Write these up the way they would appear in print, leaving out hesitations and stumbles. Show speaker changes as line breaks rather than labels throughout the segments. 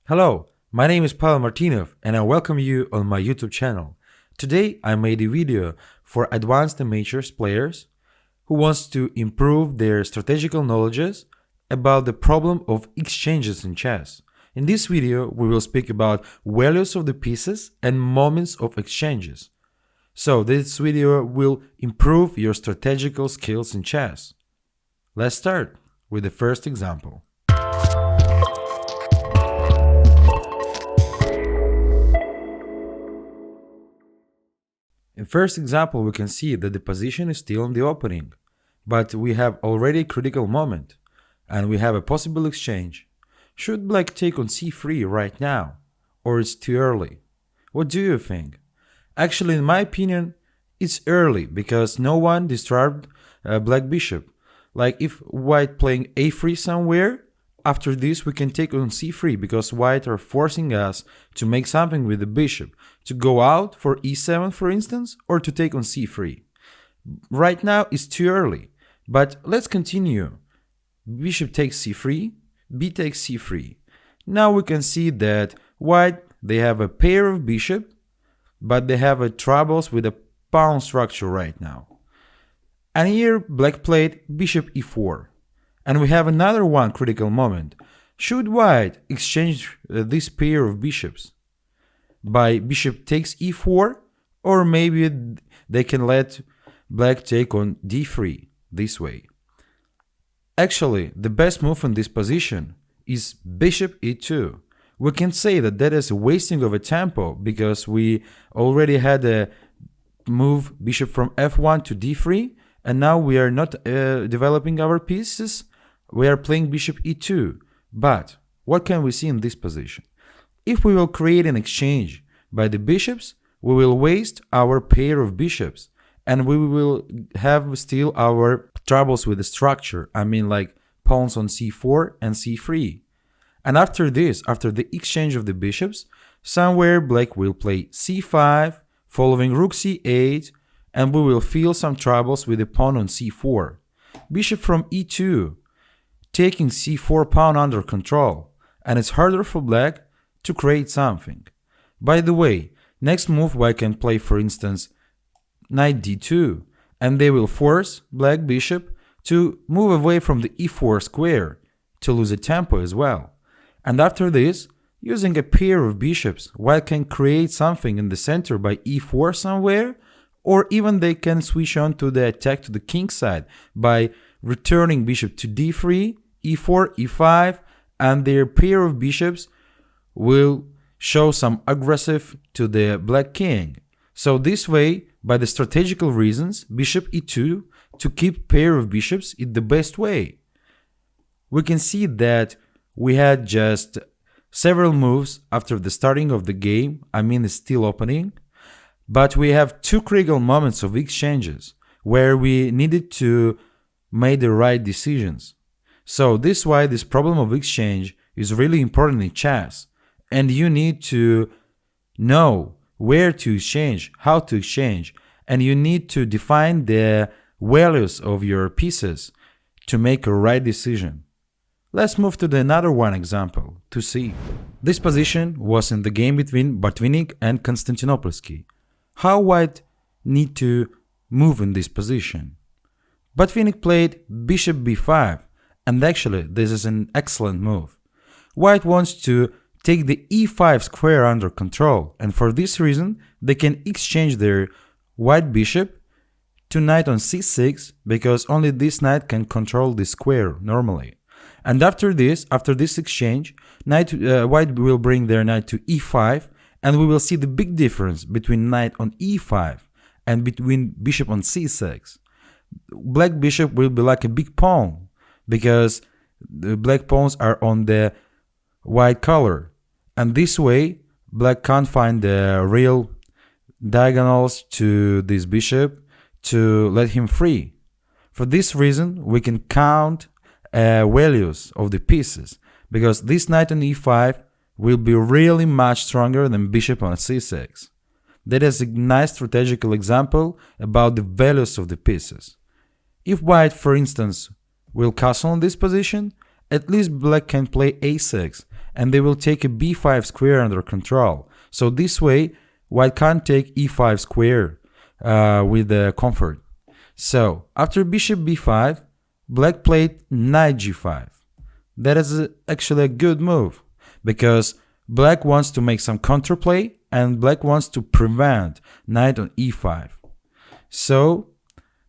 Hello, my name is Pavel Martinov and I welcome you on my YouTube channel. Today I made a video for advanced amateurs players who wants to improve their strategical knowledges about the problem of exchanges in chess. In this video we will speak about values of the pieces and moments of exchanges. So this video will improve your strategical skills in chess. Let's start with the first example. In first example, we can see that the position is still in the opening, but we have already a critical moment, and we have a possible exchange. Should black take on c3 right now, or it's too early? What do you think? Actually, in my opinion, it's early because no one disturbed black bishop. Like if white playing a3 somewhere, after this we can take on c3 because white are forcing us to make something with the bishop, to go out for e7 for instance, or to take on c3. Right now it's too early, but let's continue. Bishop takes c3, b takes c3. Now we can see that white, they have a pair of bishop, but they have troubles with a pawn structure right now. And here black played bishop e4. And we have another one critical moment. Should white exchange this pair of bishops by bishop takes e4, or maybe they can let black take on d3 this way? Actually, the best move in this position is bishop e2. We can say that that is a wasting of a tempo because we already had a move bishop from f1 to d3, and now we are not developing our pieces. We are playing bishop e2, but what can we see in this position? If we will create an exchange by the bishops, we will waste our pair of bishops, and we will have still our troubles with the structure. I mean like pawns on c4 and c3. And after this, after the exchange of the bishops, somewhere black will play c5, following rook c8, and we will feel some troubles with the pawn on c4. Bishop from e2, taking c4 pawn under control, and it's harder for black to create something. By the way, next move white can play, for instance, knight d2, and they will force black bishop to move away from the e4 square to lose a tempo as well. And after this, using a pair of bishops, white can create something in the center by e4 somewhere, or even they can switch on to the attack to the king side by returning bishop to d3, e4, e5, and their pair of bishops will show some aggressive to the black king. So this way, by the strategical reasons, bishop e2 to keep pair of bishops is the best way. We can see that we had just several moves after the starting of the game, I mean it's still opening, but we have two critical moments of exchanges where we needed to make the right decisions. So this is why this problem of exchange is really important in chess, and you need to know where to exchange, how to exchange, and you need to define the values of your pieces to make a right decision. Let's move to another one example to see. This position was in the game between Botvinnik and Konstantinopolsky. How white need to move in this position? Botvinnik played bishop b5, and actually this is an excellent move. White wants to take the e5 square under control, and for this reason they can exchange their white bishop to knight on c6 because only this knight can control the square normally. And after this exchange, white will bring their knight to e5, and we will see the big difference between knight on e5 and between bishop on c6. Black bishop will be like a big pawn because the black pawns are on the white color, and this way black can't find the real diagonals to this bishop to let him free. For this reason we can count values of the pieces, because this knight on e5 will be really much stronger than bishop on c6. That is a nice strategical example about the values of the pieces. If white, for instance, will castle in this position, at least black can play a6, and they will take a b5 square under control. So this way, white can't take e5 square with comfort. So after bishop b5, black played knight g5. That is actually a good move, because black wants to make some counterplay and black wants to prevent knight on e5. So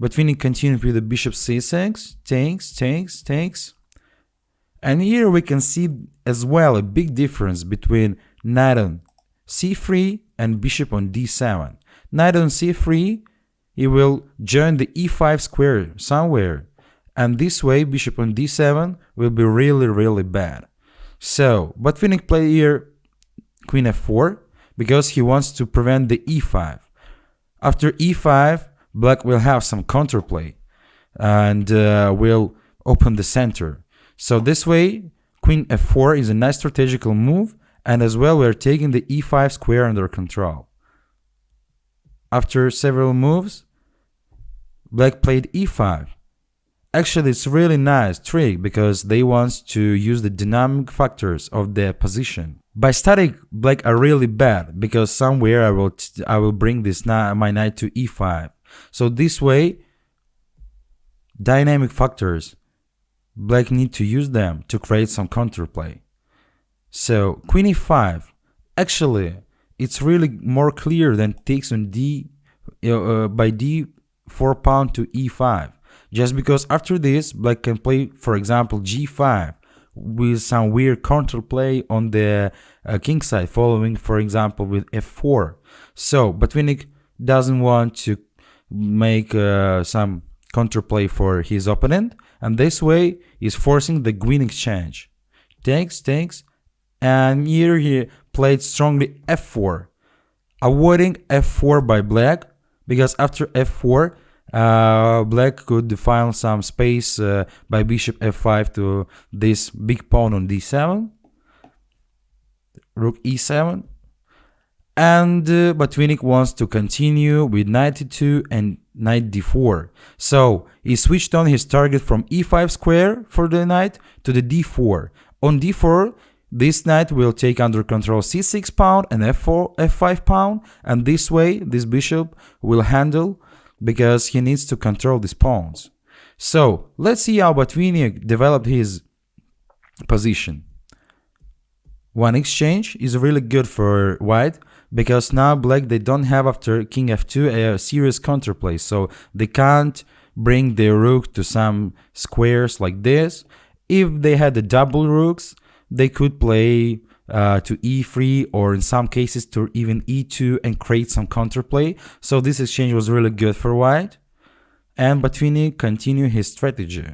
Botvinnik continued with the bishop c6, takes. And here we can see as well a big difference between knight on c3 and bishop on d7. Knight on c3, he will join the e5 square somewhere, and this way bishop on d7 will be really bad. So Botvinnik played here queen f4 because he wants to prevent the e5. After e5, black will have some counterplay and will open the center. So this way, queen f4 is a nice strategical move, and as well we are taking the e5 square under control. After several moves, black played e5. Actually, it's really nice trick because they want to use the dynamic factors of their position. By static, black are really bad because somewhere I will bring this my knight to e5. So this way, dynamic factors, black need to use them to create some counterplay. So queen e5, actually, it's really more clear than takes on by d4 pawn to e5. Just because after this, black can play, for example, g5 with some weird counterplay on the king side, following, for example, with f4. So Botvinnik doesn't want to make some counterplay for his opponent, and this way is forcing the queen exchange. Takes, and here he played strongly f4, avoiding f4 by black, because after f4, black could define some space by bishop f5 to this big pawn on d7, rook e7, and Botvinnik wants to continue with knight e2 and knight d4. So he switched on his target from e5 square for the knight to the d4. On d4, this knight will take under control c6 pawn and f5 pawn, and this way this bishop will handle because he needs to control these pawns. So let's see how Botvinnik developed his position. One exchange is really good for white because now black, they don't have after king f2 a serious counterplay, so they can't bring their rook to some squares like this. If they had the double rooks, they could play to e3 or in some cases to even e2 and create some counterplay. So this exchange was really good for white, and Botvinnik continued his strategy.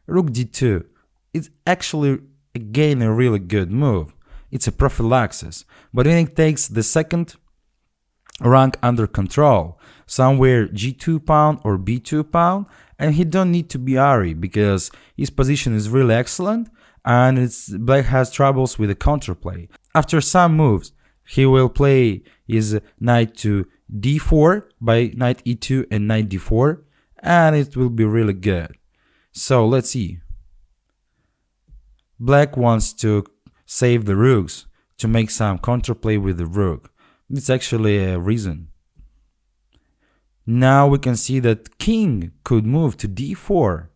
Rook d2. It's actually again a really good move. It's a prophylaxis. Botvinnik takes the second rank under control, somewhere g2 pawn or b2 pawn, and he don't need to be Ari because his position is really excellent, and black has troubles with the counterplay. After some moves, he will play his knight to d4 by knight e2 and knight d4, and it will be really good. So let's see. Black wants to save the rooks to make some counterplay with the rook. It's actually a reason. Now we can see that king could move to d4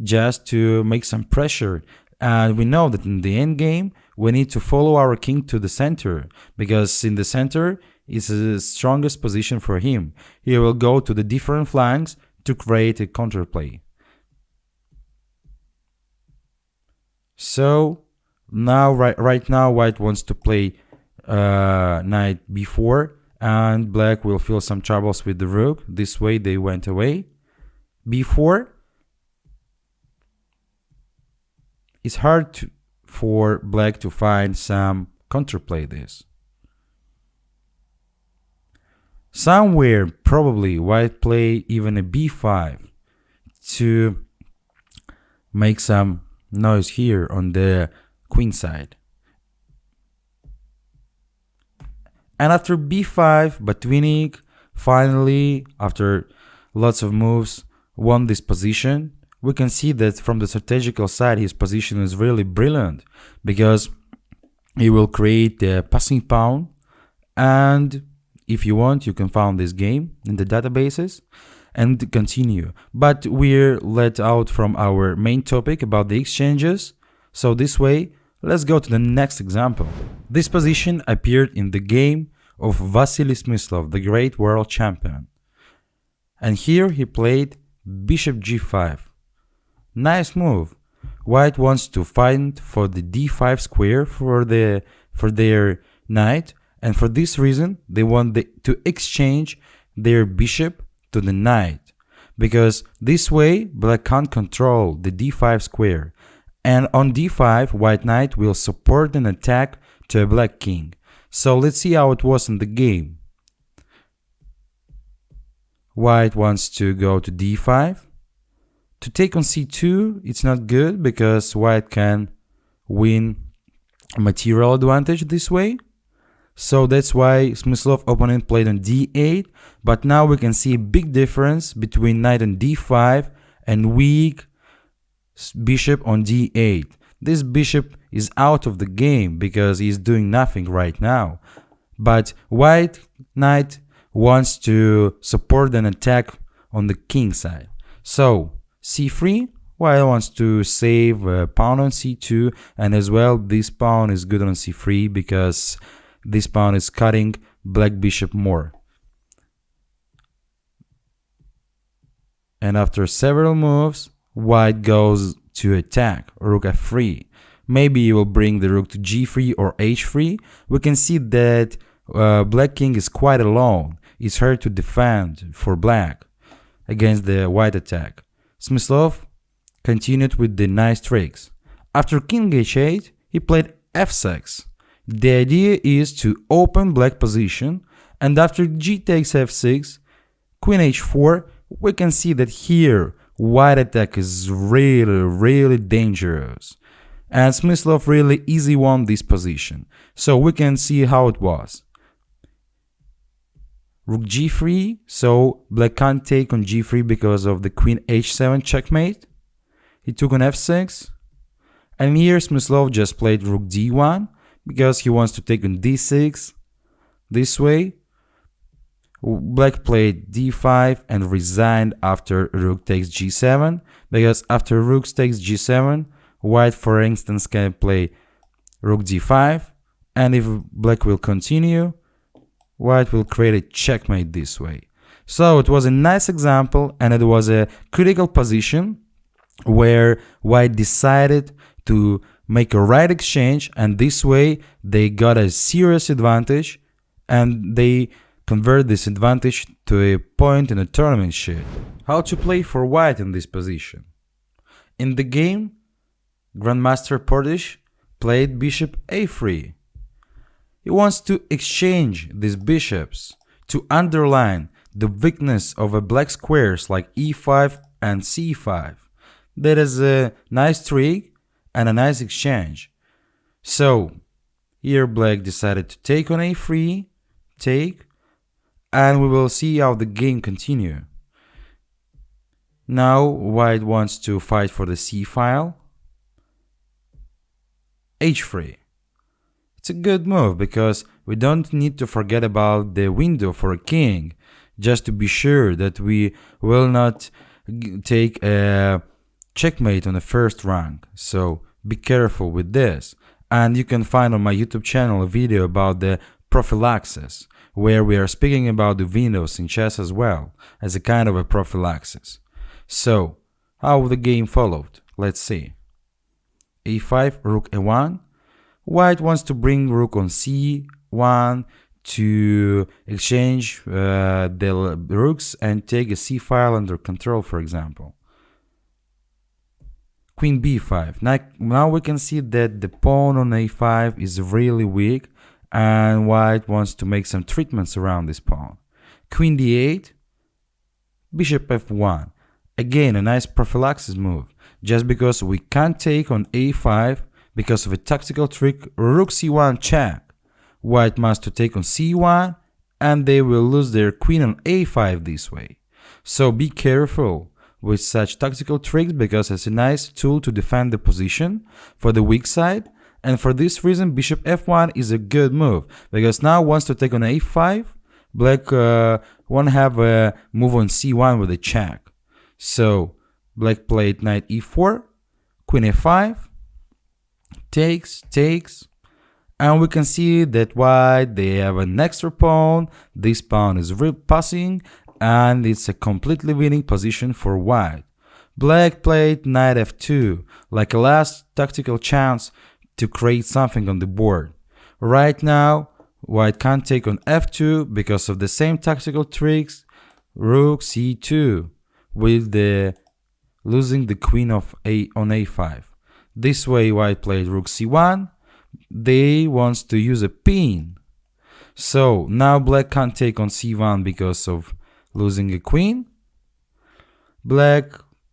just to make some pressure. And we know that in the endgame, we need to follow our king to the center, because in the center is the strongest position for him. He will go to the different flanks to create a counterplay. So now, right now, white wants to play knight b4, and black will feel some troubles with the rook. This way they went away. b4. It's hard for black to find some counterplay this. Somewhere probably white play even a b5 to make some noise here on the queen side. And after b5, Botvinnik finally, after lots of moves, won this position. We can see that from the strategical side his position is really brilliant, because He will create the passing pawn, and if you want, you can find this game in the databases and continue. But we're let out from our main topic about the exchanges. So this way, let's go to the next example. This position appeared in the game of Vasily Smyslov, the great world champion. And here he played bishop g5. Nice move. White wants to fight for the d5 square for their knight, and for this reason they want to exchange their bishop to the knight, because this way black can't control the d5 square, and on d5 white knight will support an attack to a black king. So let's see how it was in the game. White wants to go to d5. To take on c2, it's not good because white can win material advantage this way. So that's why Smyslov opponent played on d8, but now we can see a big difference between knight on d5 and weak bishop on d8. This bishop is out of the game because he's doing nothing right now. But white knight wants to support an attack on the king side. So c3, white wants to save a pawn on c2, and as well this pawn is good on c3 because this pawn is cutting black bishop more. And after several moves, white goes to attack rook f3. Maybe he will bring the rook to g3 or h3. We can see that black king is quite alone. It's hard to defend for black against the white attack. Smyslov continued with the nice tricks. After king h8, he played f6. The idea is to open black position, and after g takes f6, queen h4, we can see that here white attack is really dangerous. And Smyslov really easy won this position. So we can see how it was. Rook g3, so black can't take on g3 because of the queen h7 checkmate. He took on f6. And here Smyslov just played rook d1 because he wants to take on d6 this way. Black played d5 and resigned after rook takes g7, because after rook takes g7, white for instance can play rook d5, and if black will continue, white will create a checkmate this way. So it was a nice example, and it was a critical position where white decided to make a right exchange, and this way they got a serious advantage, and they convert this advantage to a point in a tournament sheet. How to play for white in this position? In the game, Grandmaster Portish played bishop a3. He wants to exchange these bishops to underline the weakness of a black squares like e5 and c5. That is a nice trick and a nice exchange. So here black decided to take on a3, take, and we will see how the game continue. Now white wants to fight for the c file. h3. It's a good move because we don't need to forget about the window for a king, just to be sure that we will not take a checkmate on the first rank. So be careful with this. And you can find on my YouTube channel a video about the prophylaxis, where we are speaking about the windows in chess as well, as a kind of a prophylaxis. So, how the game followed? Let's see. a5, rook a1. White wants to bring rook on c1 to exchange the rooks and take a c file under control, for example. Queen b5. Now we can see that the pawn on a5 is really weak, and white wants to make some treatments around this pawn. Queen d8, bishop f1. Again, a nice prophylaxis move, just because we can't take on a5 because of a tactical trick, rook c1 check. White must to take on c1, and they will lose their queen on a5 this way. So be careful with such tactical tricks, because it's a nice tool to defend the position for the weak side, and for this reason bishop f1 is a good move, because now wants to take on a5, black won't have a move on c1 with a check. So black played knight e4, queen a5, takes, and we can see that white, they have an extra pawn, this pawn is passing, and it's a completely winning position for white. Black played knight f2, like a last tactical chance to create something on the board. Right now, white can't take on f2 because of the same tactical tricks, rook c2, with the losing the queen of on a5. This way white played rook c1, they wants to use a pin. So now black can't take on c1 because of losing a queen. Black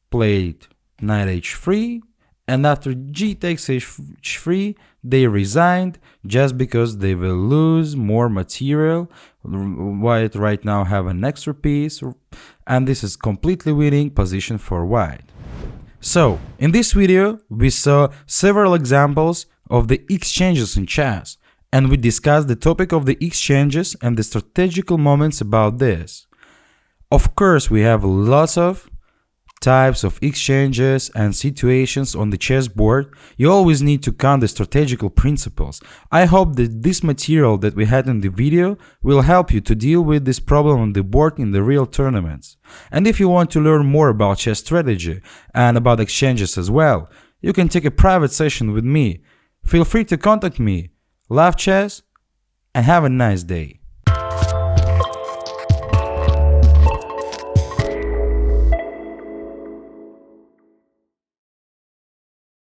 played knight h3, and after g takes h3 they resigned just because they will lose more material. White right now have an extra piece, and this is completely winning position for white. So in this video we saw several examples of the exchanges in chess, and we discussed the topic of the exchanges and the strategical moments about this. Of course, we have lots of types of exchanges and situations on the chessboard. You always need to count the strategical principles. I hope that this material that we had in the video will help you to deal with this problem on the board in the real tournaments. And if you want to learn more about chess strategy and about exchanges as well, you can take a private session with me. Feel free to contact me. Love chess and have a nice day.